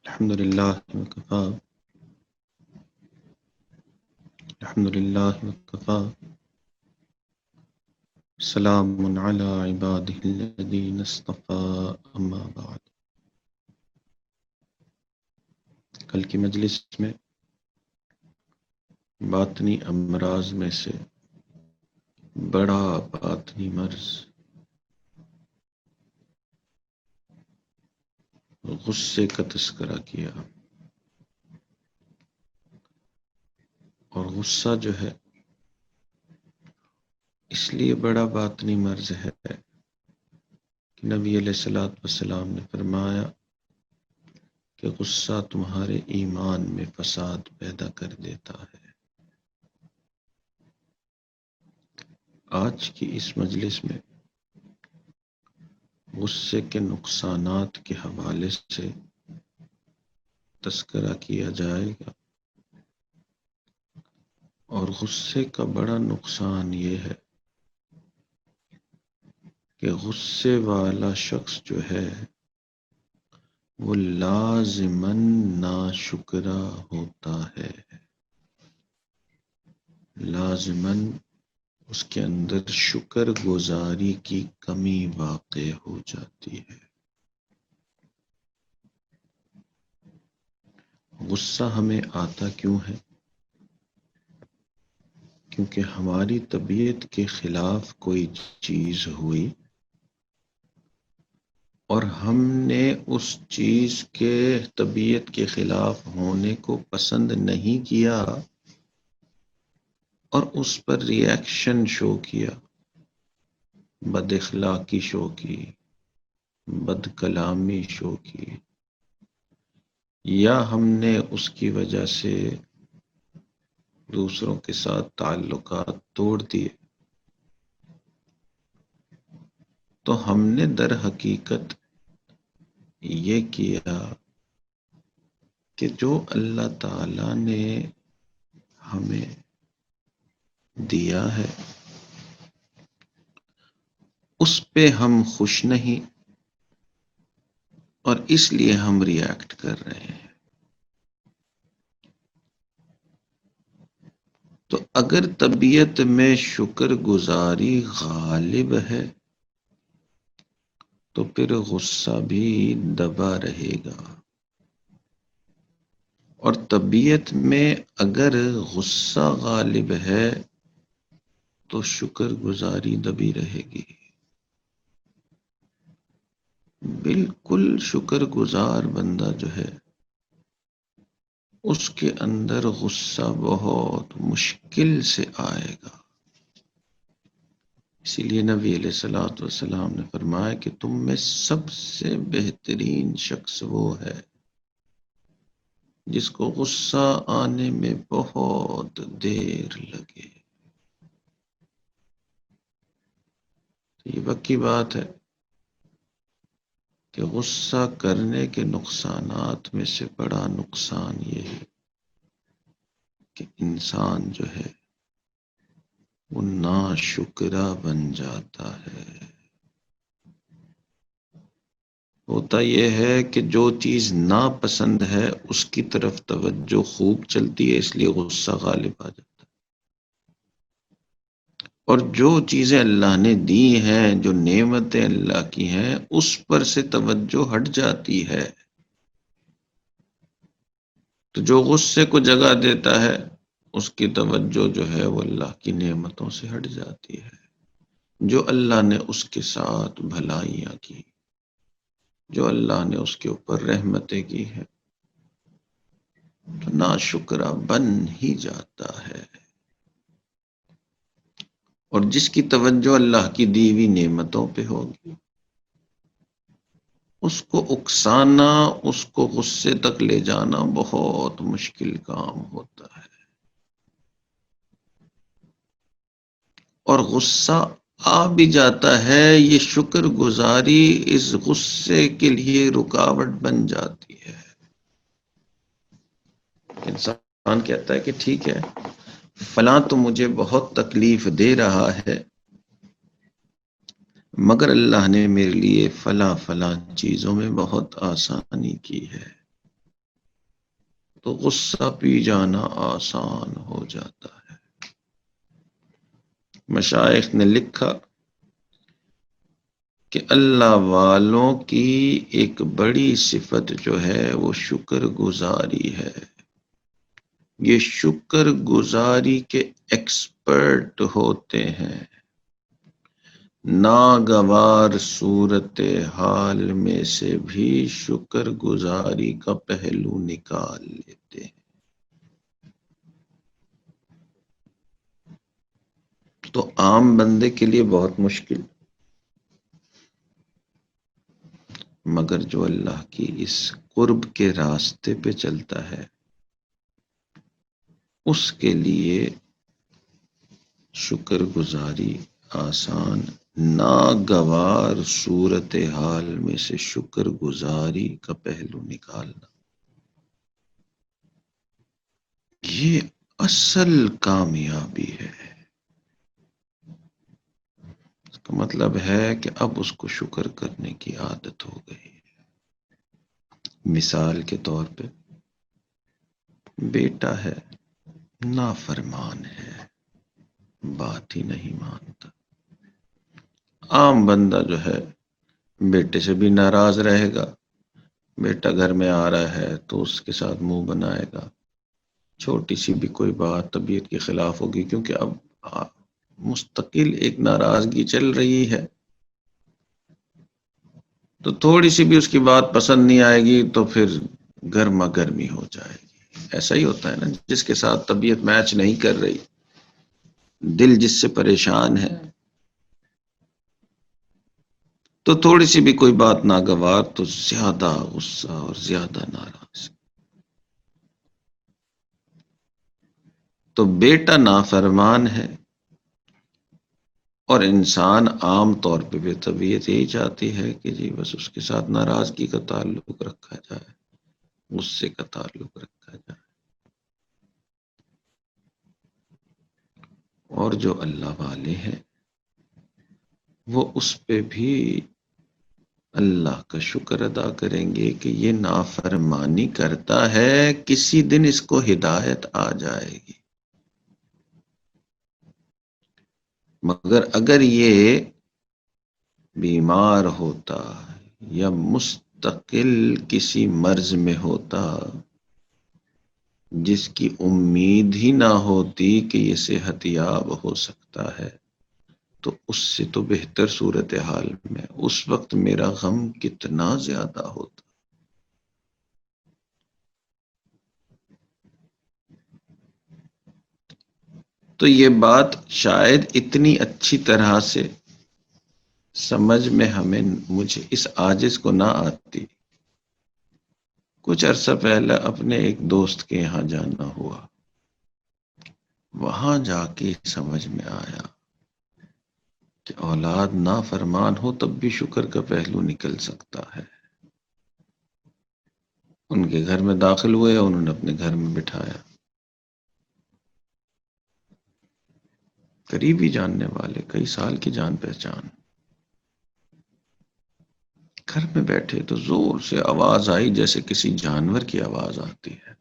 الحمد لله وكفى الحمد لله وكفى سلام على عباده الذين اصطفى اما بعد. کل کی مجلس میں باطنی امراض میں سے بڑا باطنی مرض غصے کا تذکرہ کیا، اور غصہ جو ہے اس لیے بڑا باطنی مرض ہے کہ نبی علیہ الصلوۃ والسلام نے فرمایا کہ غصہ تمہارے ایمان میں فساد پیدا کر دیتا ہے۔ آج کی اس مجلس میں غصے کے نقصانات کے حوالے سے تذکرہ کیا جائے گا، اور غصے کا بڑا نقصان یہ ہے کہ غصے والا شخص جو ہے وہ لازماً ناشکرا ہوتا ہے، لازماً اس کے اندر شکر گزاری کی کمی واقع ہو جاتی ہے۔ غصہ ہمیں آتا کیوں ہے؟ کیونکہ ہماری طبیعت کے خلاف کوئی چیز ہوئی اور ہم نے اس چیز کے طبیعت کے خلاف ہونے کو پسند نہیں کیا اور اس پر ری ایکشن شو کیا، بد اخلاقی شو کی، بد کلامی شو کی، یا ہم نے اس کی وجہ سے دوسروں کے ساتھ تعلقات توڑ دیے، تو ہم نے در حقیقت یہ کیا کہ جو اللہ تعالیٰ نے ہمیں دیا ہے اس پہ ہم خوش نہیں، اور اس لیے ہم ری ایکٹ کر رہے ہیں۔ تو اگر طبیعت میں شکر گزاری غالب ہے تو پھر غصہ بھی دبا رہے گا، اور طبیعت میں اگر غصہ غالب ہے تو شکر گزاری دبی رہے گی۔ بالکل شکر گزار بندہ جو ہے اس کے اندر غصہ بہت مشکل سے آئے گا۔ اسی لیے نبی علیہ الصلوۃ والسلام نے فرمایا کہ تم میں سب سے بہترین شخص وہ ہے جس کو غصہ آنے میں بہت دیر لگے۔ یہ پکی بات ہے کہ غصہ کرنے کے نقصانات میں سے بڑا نقصان یہ ہے کہ انسان جو ہے وہ ناشکرا بن جاتا ہے۔ ہوتا یہ ہے کہ جو چیز ناپسند ہے اس کی طرف توجہ خوب چلتی ہے، اس لیے غصہ غالب آ جاتا ہے، اور جو چیزیں اللہ نے دی ہیں، جو نعمتیں اللہ کی ہیں، اس پر سے توجہ ہٹ جاتی ہے، تو جو غصے کو جگہ دیتا ہے اس کی توجہ جو ہے وہ اللہ کی نعمتوں سے ہٹ جاتی ہے، جو اللہ نے اس کے ساتھ بھلائیاں کی، جو اللہ نے اس کے اوپر رحمتیں کی ہیں، تو ناشکرا بن ہی جاتا ہے۔ اور جس کی توجہ اللہ کی دی ہوئی نعمتوں پہ ہوگی اس کو اکسانا، اس کو غصے تک لے جانا بہت مشکل کام ہوتا ہے، اور غصہ آ بھی جاتا ہے، یہ شکر گزاری اس غصے کے لیے رکاوٹ بن جاتی ہے۔ انسان کہتا ہے کہ ٹھیک ہے فلاں تو مجھے بہت تکلیف دے رہا ہے، مگر اللہ نے میرے لیے فلاں فلاں چیزوں میں بہت آسانی کی ہے۔ تو غصہ پی جانا آسان ہو جاتا ہے۔ مشائخ نے لکھا کہ اللہ والوں کی ایک بڑی صفت جو ہے وہ شکر گزاری ہے۔ یہ شکر گزاری کے ایکسپرٹ ہوتے ہیں، ناگوار صورت حال میں سے بھی شکر گزاری کا پہلو نکال لیتے ہیں۔ تو عام بندے کے لیے بہت مشکل، مگر جو اللہ کی اس قرب کے راستے پہ چلتا ہے اس کے لیے شکر گزاری آسان، ناگوار صورت حال میں سے شکر گزاری کا پہلو نکالنا، یہ اصل کامیابی ہے۔ اس کا مطلب ہے کہ اب اس کو شکر کرنے کی عادت ہو گئی۔ مثال کے طور پہ بیٹا ہے، نافرمان ہے، بات ہی نہیں مانتا۔ عام بندہ جو ہے بیٹے سے بھی ناراض رہے گا، بیٹا گھر میں آ رہا ہے تو اس کے ساتھ منہ بنائے گا، چھوٹی سی بھی کوئی بات طبیعت کے خلاف ہوگی، کیونکہ اب مستقل ایک ناراضگی چل رہی ہے، تو تھوڑی سی بھی اس کی بات پسند نہیں آئے گی تو پھر گرما گرمی ہو جائے گی۔ ایسا ہی ہوتا ہے نا، جس کے ساتھ طبیعت میچ نہیں کر رہی، دل جس سے پریشان ہے، تو تھوڑی سی بھی کوئی بات ناگوار تو زیادہ غصہ اور زیادہ ناراض۔ تو بیٹا نافرمان ہے اور انسان عام طور پہ بھی طبیعت یہی چاہتی ہے کہ جی بس اس کے ساتھ ناراضگی کا تعلق رکھا جائے، غصے کا تعلق رکھا جائے۔ اور جو اللہ والے ہیں وہ اس پہ بھی اللہ کا شکر ادا کریں گے کہ یہ نافرمانی کرتا ہے، کسی دن اس کو ہدایت آ جائے گی، مگر اگر یہ بیمار ہوتا یا مستقل کسی مرض میں ہوتا جس کی امید ہی نہ ہوتی کہ یہ صحت یاب ہو سکتا ہے، تو اس سے تو بہتر صورتحال میں اس وقت میرا غم کتنا زیادہ ہوتا۔ تو یہ بات شاید اتنی اچھی طرح سے سمجھ میں مجھے اس عاجز کو نہ آتی۔ کچھ عرصہ پہلے اپنے ایک دوست کے یہاں جانا ہوا، وہاں جا کے سمجھ میں آیا کہ اولاد نافرمان ہو تب بھی شکر کا پہلو نکل سکتا ہے۔ ان کے گھر میں داخل ہوئے، انہوں نے اپنے گھر میں بٹھایا، قریبی جاننے والے، کئی سال کی جان پہچان، گھر میں بیٹھے تو زور سے آواز آئی جیسے کسی جانور کی آواز آتی ہے،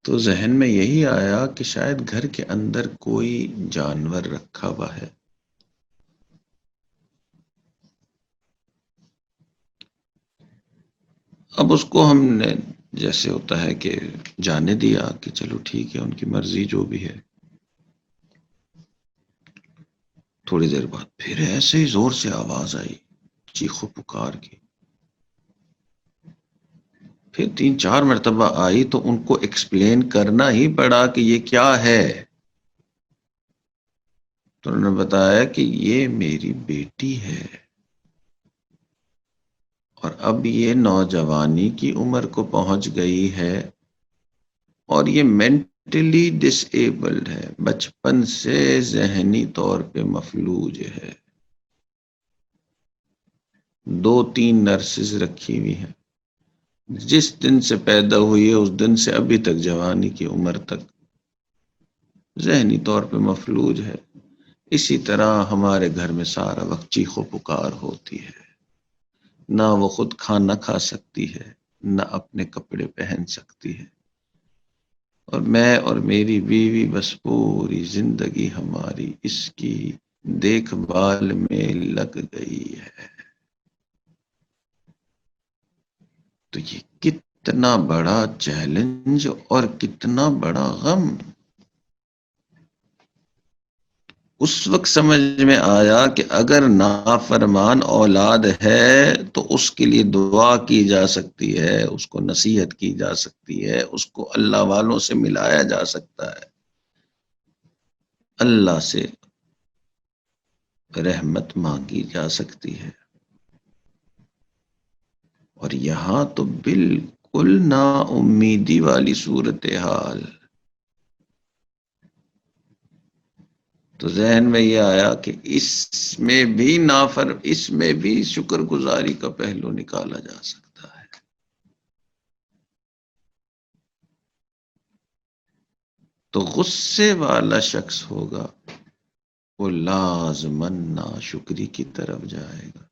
تو ذہن میں یہی آیا کہ شاید گھر کے اندر کوئی جانور رکھا ہوا ہے۔ اب اس کو ہم نے جیسے ہوتا ہے کہ جانے دیا کہ چلو ٹھیک ہے، ان کی مرضی جو بھی ہے۔ تھوڑی دیر بعد پھر ایسے ہی زور سے آواز آئی، چیخو پکار کی، پھر 3-4 مرتبہ آئی، تو ان کو ایکسپلین کرنا ہی پڑا کہ یہ کیا ہے۔ تو انہوں نے بتایا کہ یہ میری بیٹی ہے، اور اب یہ نوجوانی کی عمر کو پہنچ گئی ہے، اور یہ مینٹلی ڈس ایبلڈ ہے، بچپن سے ذہنی طور پہ مفلوج ہے، 2-3 نرسز رکھی ہوئی ہیں، جس دن سے پیدا ہوئی ہے اس دن سے ابھی تک جوانی کی عمر تک ذہنی طور پہ مفلوج ہے۔ اسی طرح ہمارے گھر میں سارا وقت چیخو پکار ہوتی ہے، نہ وہ خود کھانا کھا سکتی ہے، نہ اپنے کپڑے پہن سکتی ہے، اور میں اور میری بیوی بس پوری زندگی ہماری اس کی دیکھ بھال میں لگ گئی ہے۔ تو یہ کتنا بڑا چیلنج اور کتنا بڑا غم! اس وقت سمجھ میں آیا کہ اگر نافرمان اولاد ہے تو اس کے لیے دعا کی جا سکتی ہے، اس کو نصیحت کی جا سکتی ہے، اس کو اللہ والوں سے ملایا جا سکتا ہے، اللہ سے رحمت مانگی جا سکتی ہے، اور یہاں تو بالکل نا امیدی والی صورتحال۔ تو ذہن میں یہ آیا کہ اس میں بھی شکر گزاری کا پہلو نکالا جا سکتا ہے۔ تو غصے والا شخص ہوگا وہ لازماً ناشکری کی طرف جائے گا،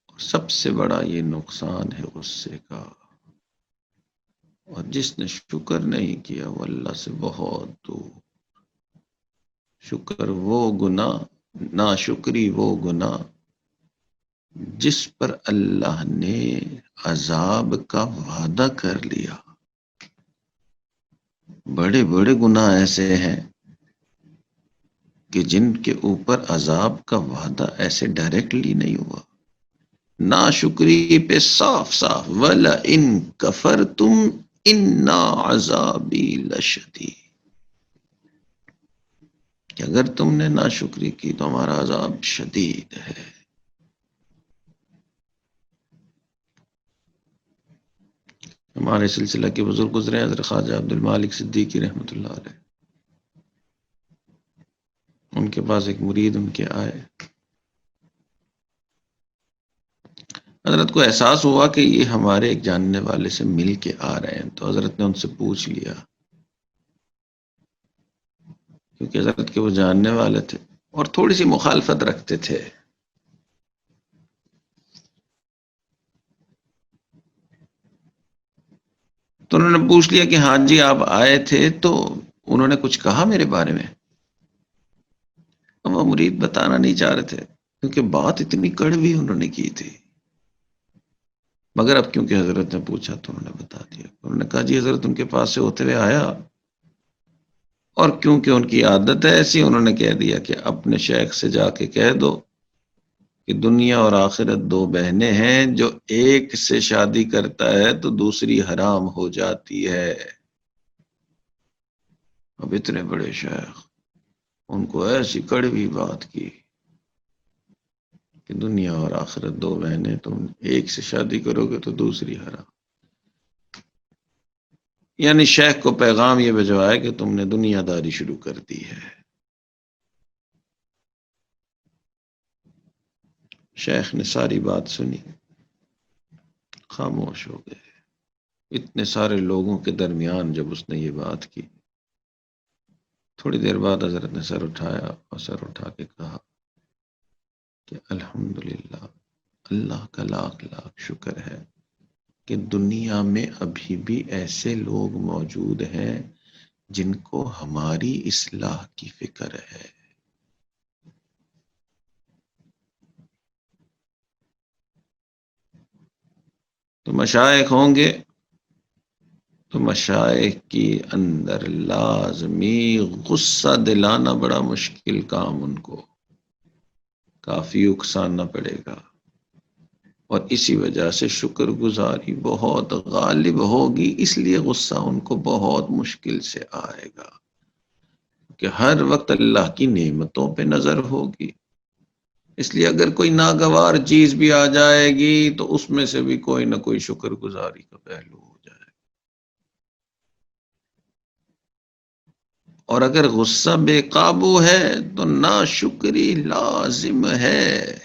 اور سب سے بڑا یہ نقصان ہے غصے کا۔ اور جس نے شکر نہیں کیا وہ اللہ سے بہت دور۔ شکر وہ گناہ، ناشکری وہ گناہ جس پر اللہ نے عذاب کا وعدہ کر لیا۔ بڑے بڑے گناہ ایسے ہیں کہ جن کے اوپر عذاب کا وعدہ ایسے ڈائریکٹلی نہیں ہوا، ناشکری پہ صاف صاف وَلَئِن كَفَرْتُمْ إِنَّ عَذَابِي لَشَدِيدٌ، کہ اگر تم نے ناشکری کی تو ہمارا عذاب شدید ہے۔ ہمارے سلسلہ کے بزرگ گزرے حضرت خواجہ عبد المالک صدیقی رحمۃ اللہ علیہ، ان کے پاس ایک مرید ان کے آئے، حضرت کو احساس ہوا کہ یہ ہمارے ایک جاننے والے سے مل کے آ رہے ہیں، تو حضرت نے ان سے پوچھ لیا، کیونکہ حضرت کے وہ جاننے والے تھے اور تھوڑی سی مخالفت رکھتے تھے۔ تو انہوں نے پوچھ لیا کہ ہاں جی آپ آئے تھے تو انہوں نے کچھ کہا میرے بارے میں؟ وہ مرید بتانا نہیں چاہ رہے تھے کیونکہ بات اتنی کڑوی انہوں نے کی تھی، مگر اب کیونکہ حضرت نے پوچھا تو انہوں نے بتا دیا۔ انہوں نے کہا جی حضرت ان کے پاس سے ہوتے ہوئے آیا، اور کیونکہ ان کی عادت ہے ایسی، انہوں نے کہہ دیا کہ اپنے شیخ سے جا کے کہہ دو کہ دنیا اور آخرت دو بہنیں ہیں، جو ایک سے شادی کرتا ہے تو دوسری حرام ہو جاتی ہے۔ اب اتنے بڑے شیخ، ان کو ایسی کڑوی بات کی کہ دنیا اور آخرت دو بہنیں، تم ایک سے شادی کرو گے تو دوسری حرام۔ یعنی شیخ کو پیغام یہ بھجوایا کہ تم نے دنیا داری شروع کر دی ہے۔ شیخ نے ساری بات سنی، خاموش ہو گئے۔ اتنے سارے لوگوں کے درمیان جب اس نے یہ بات کی، تھوڑی دیر بعد حضرت نے سر اٹھایا اور سر اٹھا کے کہا کہ الحمدللہ، اللہ کا لاکھ لاکھ شکر ہے کہ دنیا میں ابھی بھی ایسے لوگ موجود ہیں جن کو ہماری اصلاح کی فکر ہے۔ تو مشائخ ہوں گے تو مشائخ کی اندر لازمی غصہ دلانا بڑا مشکل کام، ان کو کافی اکسانا پڑے گا، اور اسی وجہ سے شکر گزاری بہت غالب ہوگی، اس لیے غصہ ان کو بہت مشکل سے آئے گا کہ ہر وقت اللہ کی نعمتوں پہ نظر ہوگی۔ اس لیے اگر کوئی ناگوار چیز بھی آ جائے گی تو اس میں سے بھی کوئی نہ کوئی شکر گزاری کا پہلو ہو جائے گا۔ اور اگر غصہ بے قابو ہے تو ناشکری لازم ہے۔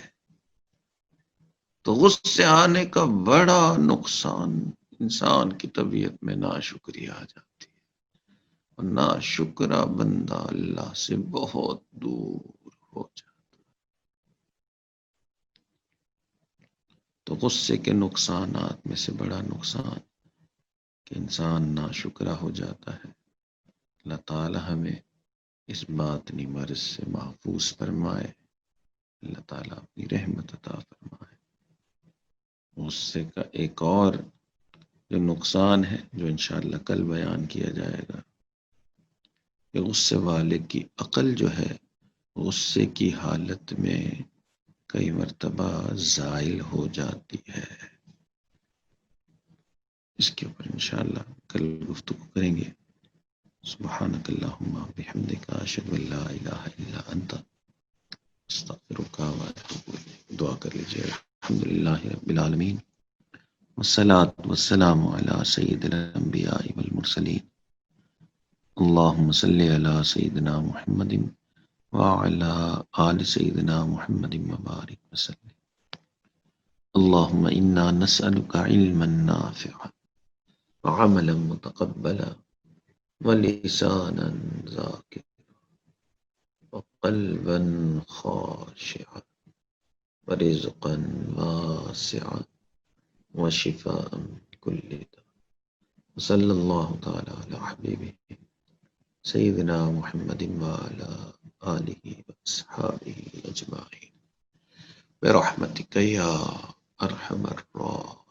تو غصے آنے کا بڑا نقصان، انسان کی طبیعت میں ناشکری آ جاتی ہے، اور ناشکرا بندہ اللہ سے بہت دور ہو جاتا ہے۔ تو غصے کے نقصانات میں سے بڑا نقصان کہ انسان ناشکرا ہو جاتا ہے۔ اللہ تعالی ہمیں اس باطنی مرض سے محفوظ فرمائے، اللہ تعالیٰ اپنی رحمت عطا فرمائے۔ غصے کا ایک اور جو نقصان ہے جو انشاءاللہ کل بیان کیا جائے گا کہ غصے والے کی عقل جو ہے غصے کی حالت میں کئی مرتبہ زائل ہو جاتی ہے۔ اس کے اوپر انشاءاللہ کل گفتگو کریں گے۔ سبحانک اللہم بحمدک اشہد ان لا الہ الا انت استغفرک و اتوب الیک۔ دعا کر لیجیے۔ الحمدللہ رب العالمین والصلاة والسلام علی سید الانبیاء والمرسلین، اللہم صلی علی سیدنا محمد وعلی آل سیدنا محمد وبارک وسلم۔ اللہم انا نسألک علما نافعا وعملا متقبلا ولسانا ذاکرا وقلبا خاشعا ورزقا واسعا وشفاء من كل داء، وصلی اللہ تعالی علی حبیبہ سیدنا محمد وعلی آلہ واصحابہ اجمعین برحمتک یا ارحم الراحمین۔